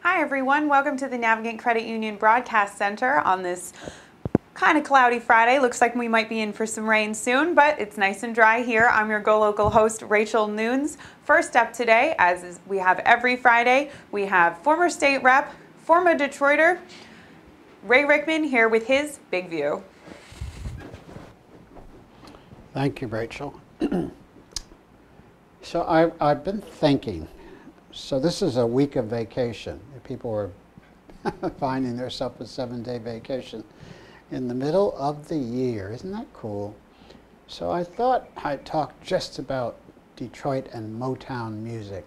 Hi everyone, welcome to the Navigant Credit Union Broadcast Center on this kind of cloudy Friday. Looks like we might be in for some rain soon, but it's nice and dry here. I'm your GoLocal host, Rachel Nunes. First up today, we have every Friday, we have former state rep, former Detroiter, Ray Rickman here with his Big View. Thank you, Rachel. So I've been thinking, so this is a week of vacation. People are finding themselves a 7-day vacation in the middle of the year. Isn't that cool? So I thought I'd talk just about Detroit and Motown music.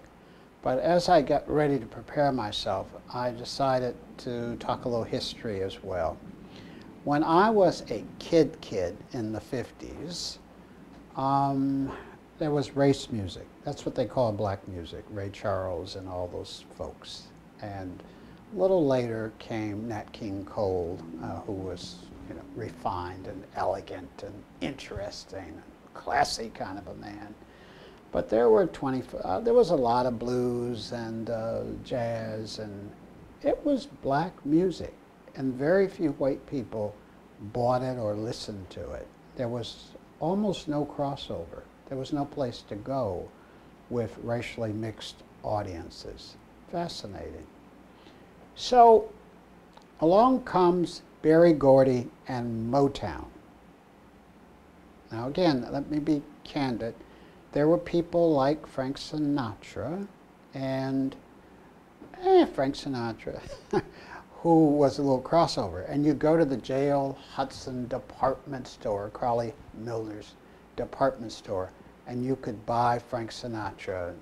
But as I got ready to prepare myself, I decided to talk a little history as well. When I was a kid in the 50s, there was race music. That's what they call black music, Ray Charles and all those folks. And a little later came Nat King Cole, who was refined and elegant and interesting and classy kind of a man. But there were there was a lot of blues and jazz, and it was black music. And very few white people bought it or listened to it. There was almost no crossover. There was no place to go with racially mixed audiences. Fascinating. So along comes Berry Gordy and Motown. Now again, let me be candid. There were people like Frank Sinatra and Frank Sinatra who was a little crossover. And you go to the J.L. Hudson department store, Crawley Milner's department store, and you could buy Frank Sinatra.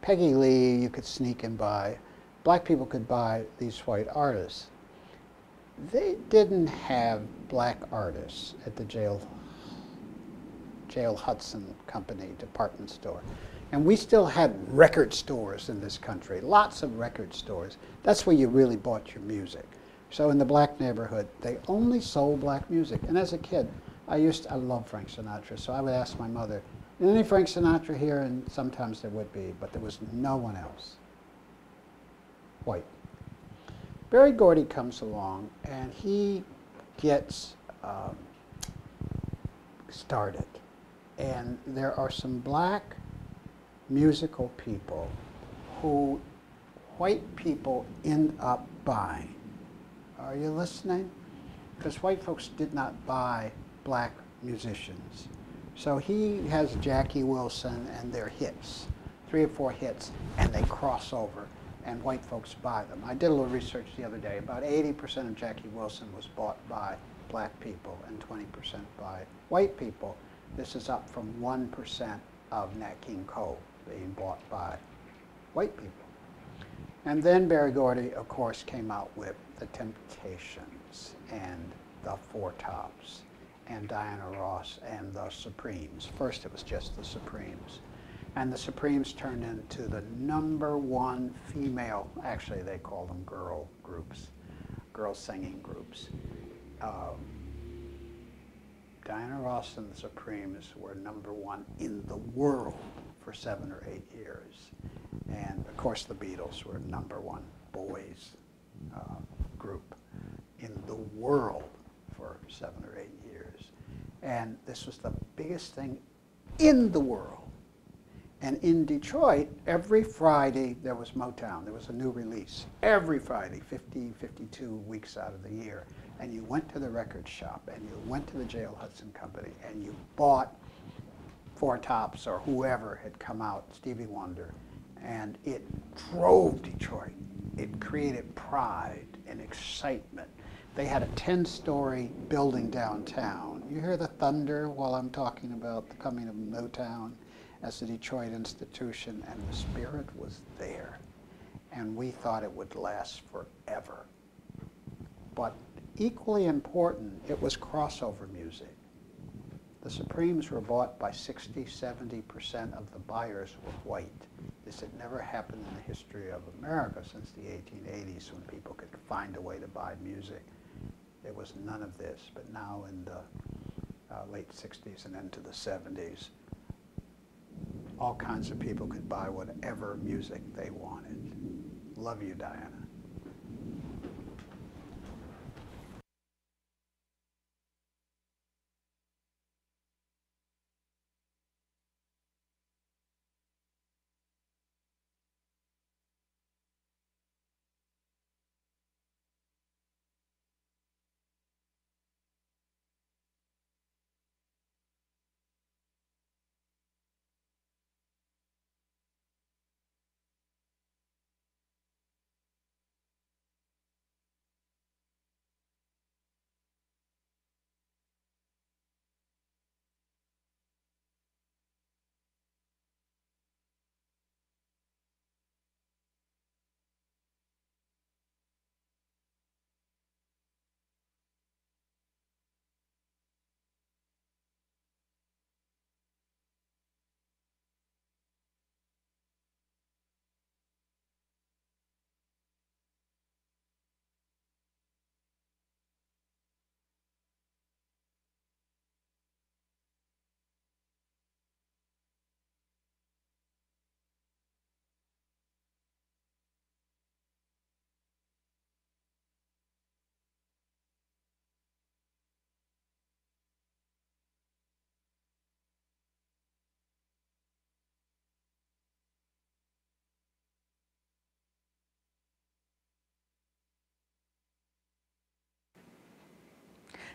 Peggy Lee, you could sneak and buy. Black people could buy these white artists. They didn't have black artists at the J.L. Hudson Company department store. And we still had record stores in this country, lots of record stores. That's where you really bought your music. So in the black neighborhood, they only sold black music. And as a kid, I loved Frank Sinatra, so I would ask my mother, is any Frank Sinatra here? And sometimes there would be, but there was no one else. White. Berry Gordy comes along, and he gets started. And there are some black musical people who white people end up buying. Are you listening? Because white folks did not buy black musicians. So he has Jackie Wilson and their hits, 3 or 4 hits, and they cross over, and white folks buy them. I did a little research the other day. About 80% of Jackie Wilson was bought by black people and 20% by white people. This is up from 1% of Nat King Cole being bought by white people. And then Berry Gordy, of course, came out with the Temptations and the Four Tops and Diana Ross and the Supremes. First it was just the Supremes. And the Supremes turned into the #1 female, actually they call them girl groups, girl singing groups. Diana Ross and the Supremes were #1 in the world for 7 or 8 years. And of course the Beatles were #1 boys group in the world for 7 or 8 years. And this was the biggest thing in the world. And in Detroit, every Friday there was Motown. There was a new release. Every Friday, 52 weeks out of the year. And you went to the record shop, and you went to the J.L. Hudson Company, and you bought Four Tops or whoever had come out, Stevie Wonder. And it drove Detroit. It created pride and excitement. They had a 10-story building downtown. You hear the thunder while I'm talking about the coming of Motown as a Detroit institution, and the spirit was there. And we thought it would last forever. But equally important, it was crossover music. The Supremes were bought by 60–70% of the buyers were white. This had never happened in the history of America since the 1880s, when people could find a way to buy music. There was none of this, but now in the late 60s and into the 70s, all kinds of people could buy whatever music they wanted. Love you, Diana.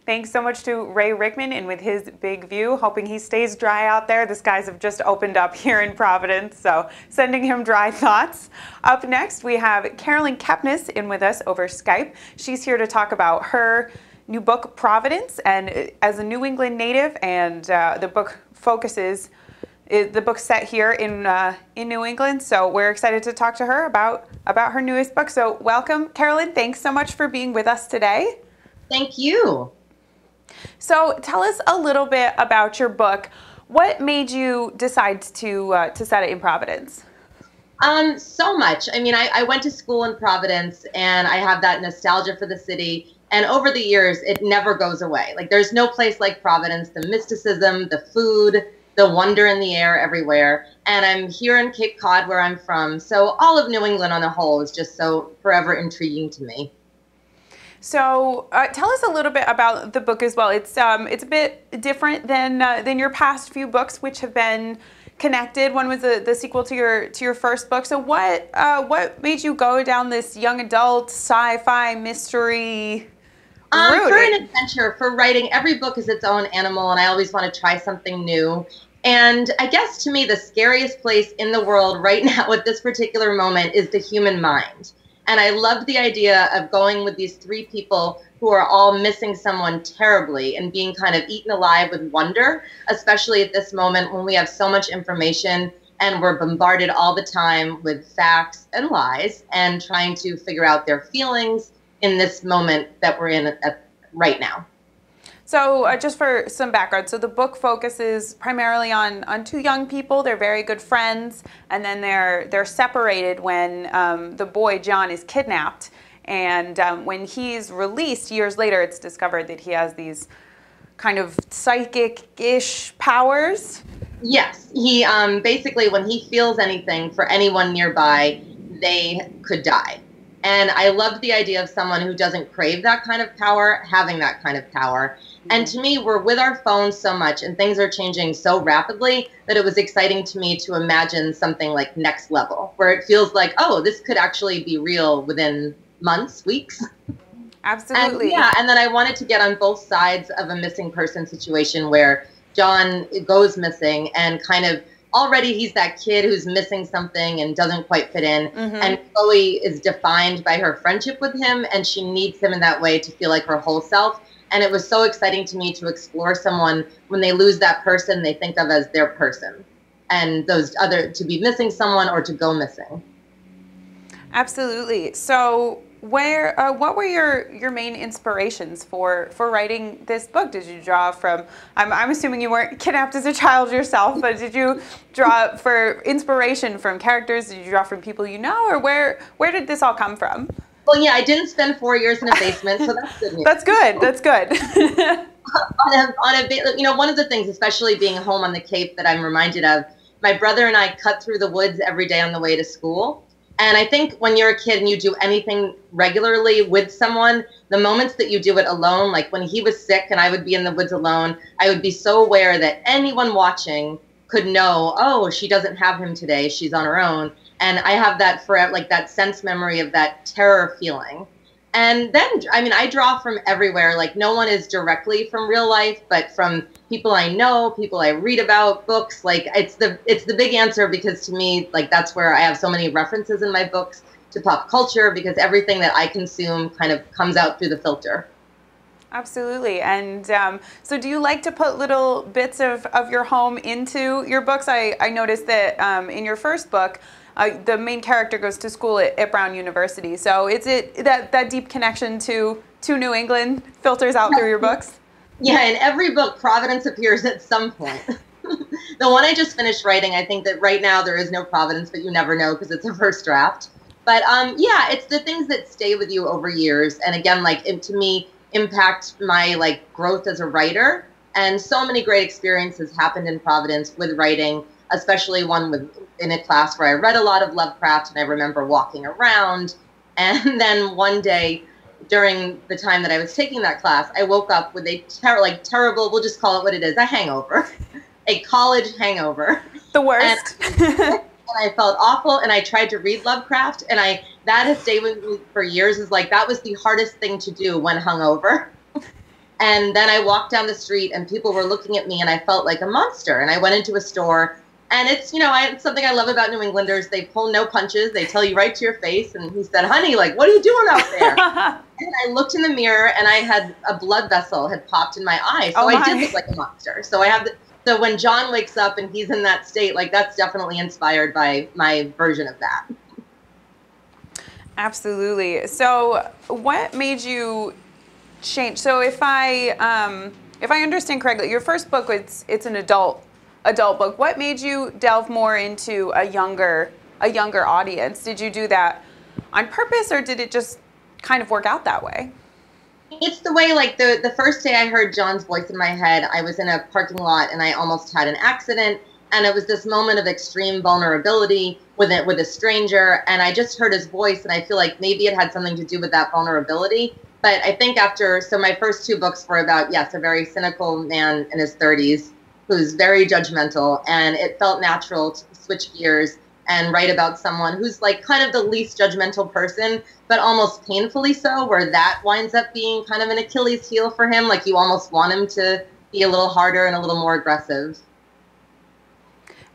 Thanks so much to Ray Rickman and with his big view, hoping he stays dry out there. The skies have just opened up here in Providence, so sending him dry thoughts. Up next, we have Carolyn Kepnes in with us over Skype. She's here to talk about her new book, Providence, and as a New England native, and the book focuses, the book's set here in New England, so we're excited to talk to her about her newest book. So welcome, Carolyn. Thanks so much for being with us today. Thank you. So tell us a little bit about your book. What made you decide to set it in Providence? So much. I mean, I went to school in Providence, and I have that nostalgia for the city. And over the years, it never goes away. Like, there's no place like Providence. The mysticism, the food, the wonder in the air everywhere. And I'm here in Cape Cod, where I'm from. So all of New England on a whole is just so forever intriguing to me. So tell us a little bit about the book as well. It's a bit different than your past few books, which have been connected. One was the sequel to your first book. So what made you go down this young adult sci-fi mystery route? For an adventure, for writing, every book is its own animal, and I always want to try something new. And I guess to me, the scariest place in the world right now at this particular moment is the human mind. And I loved the idea of going with these three people who are all missing someone terribly and being kind of eaten alive with wonder, especially at this moment when we have so much information and we're bombarded all the time with facts and lies and trying to figure out their feelings in this moment that we're in right now. So just for some background, so the book focuses primarily on two young people. They're very good friends, and then they're separated when the boy John is kidnapped. And when he's released years later, it's discovered that he has these kind of psychic-ish powers. Yes, he basically, when he feels anything for anyone nearby, they could die. And I loved the idea of someone who doesn't crave that kind of power, having that kind of power. And to me, we're with our phones so much and things are changing so rapidly that it was exciting to me to imagine something like Next Level, where it feels like, oh, this could actually be real within months, weeks. Absolutely. And then I wanted to get on both sides of a missing person situation where John goes missing and kind of already he's that kid who's missing something and doesn't quite fit in. Mm-hmm. And Chloe is defined by her friendship with him, and she needs him in that way to feel like her whole self. And it was so exciting to me to explore someone when they lose that person they think of as their person, and those other to be missing someone or to go missing. Absolutely. So what were your main inspirations for writing this book? Did you draw from, I'm assuming you weren't kidnapped as a child yourself, but did you draw for inspiration from characters? Did you draw from people you know, or where did this all come from? Well, yeah, I didn't spend 4 years in a basement, so that's good news. That's good. That's good. One of the things, especially being home on the Cape, that I'm reminded of, my brother and I cut through the woods every day on the way to school. And I think when you're a kid and you do anything regularly with someone, the moments that you do it alone, like when he was sick and I would be in the woods alone, I would be so aware that anyone watching could know, oh, she doesn't have him today, she's on her own. And I have that forever, like that sense memory of that terror feeling. And then, I mean, I draw from everywhere. Like, no one is directly from real life, but from people I know, people I read about, books. Like, it's the big answer, because to me, like, that's where I have so many references in my books to pop culture, because everything that I consume kind of comes out through the filter. Absolutely. And so do you like to put little bits of your home into your books? I noticed that in your first book, the main character goes to school at Brown University. So is it that deep connection to New England filters out through your books? Yeah, in every book, Providence appears at some point. The one I just finished writing, I think that right now there is no Providence, but you never know because it's a first draft. But yeah, it's the things that stay with you over years. And again, like, to me, impact my like growth as a writer. And so many great experiences happened in Providence with writing, especially one in a class where I read a lot of Lovecraft, and I remember walking around. And then one day during the time that I was taking that class, I woke up with a terrible, we'll just call it what it is, a hangover, a college hangover. The worst. And I felt awful, and I tried to read Lovecraft, and that has stayed with me for years. Is like, that was the hardest thing to do when hungover. And then I walked down the street and people were looking at me and I felt like a monster. And I went into a store and it's, it's something I love about New Englanders. They pull no punches. They tell you right to your face. And he said, honey, like, what are you doing out there? And I looked in the mirror and I had a blood vessel had popped in my eye. So I did look like a monster. So so when John wakes up and he's in that state, like that's definitely inspired by my version of that. Absolutely. So what made you change? So if I understand correctly, your first book, it's an adult book. What made you delve more into a younger audience? Did you do that on purpose or did it just kind of work out that way? It's the way, like the first day I heard John's voice in my head, I was in a parking lot and I almost had an accident. And it was this moment of extreme vulnerability with a stranger. And I just heard his voice and I feel like maybe it had something to do with that vulnerability. But I think so my first two books were about, yes, a very cynical man in his 30s who's very judgmental. And it felt natural to switch gears and write about someone who's like kind of the least judgmental person, but almost painfully so, where that winds up being kind of an Achilles heel for him. Like you almost want him to be a little harder and a little more aggressive.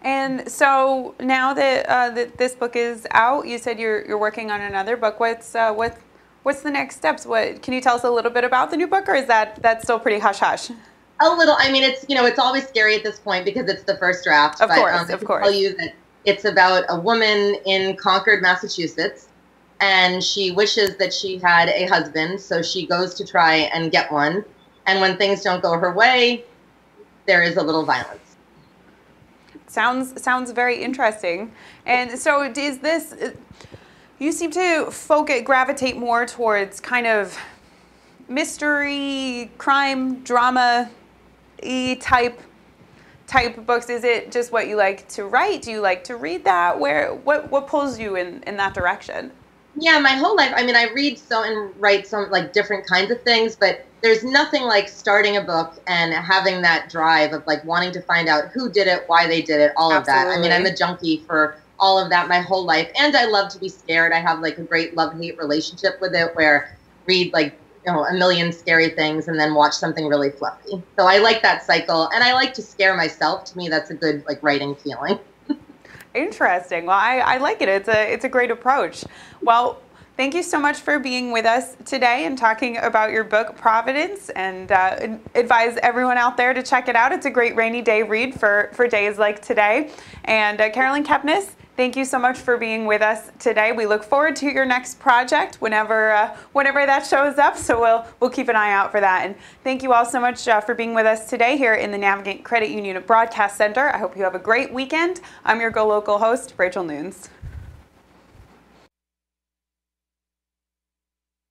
And so now that this book is out, you said you're working on another book. What's the next steps? Can you tell us a little bit about the new book, or is that still pretty hush hush? A little. I mean, it's always scary at this point because it's the first draft. Of course. I can tell you that it's about a woman in Concord, Massachusetts, and she wishes that she had a husband, so she goes to try and get one. And when things don't go her way, there is a little violence. Sounds very interesting. And so is this, you seem to gravitate more towards kind of mystery, crime, drama-y type books. Is it just what you like to write? Do you like to read that? What pulls you in that direction? Yeah, my whole life. I mean, I read and write some like different kinds of things, but there's nothing like starting a book and having that drive of like wanting to find out who did it, why they did it, all of that. I mean, I'm a junkie for all of that my whole life, and I love to be scared. I have like a great love-hate relationship with it, where read like a million scary things and then watch something really fluffy. So I like that cycle, and I like to scare myself. To me, that's a good like writing feeling. Interesting. Well, I like it. It's a great approach. Well, thank you so much for being with us today and talking about your book, Providence, and advise everyone out there to check it out. It's a great rainy day read for days like today. And Carolyn Kepnes, thank you so much for being with us today. We look forward to your next project whenever that shows up. So we'll keep an eye out for that. And thank you all so much for being with us today here in the Navigant Credit Union Broadcast Center. I hope you have a great weekend. I'm your GoLocal host, Rachel Nunes.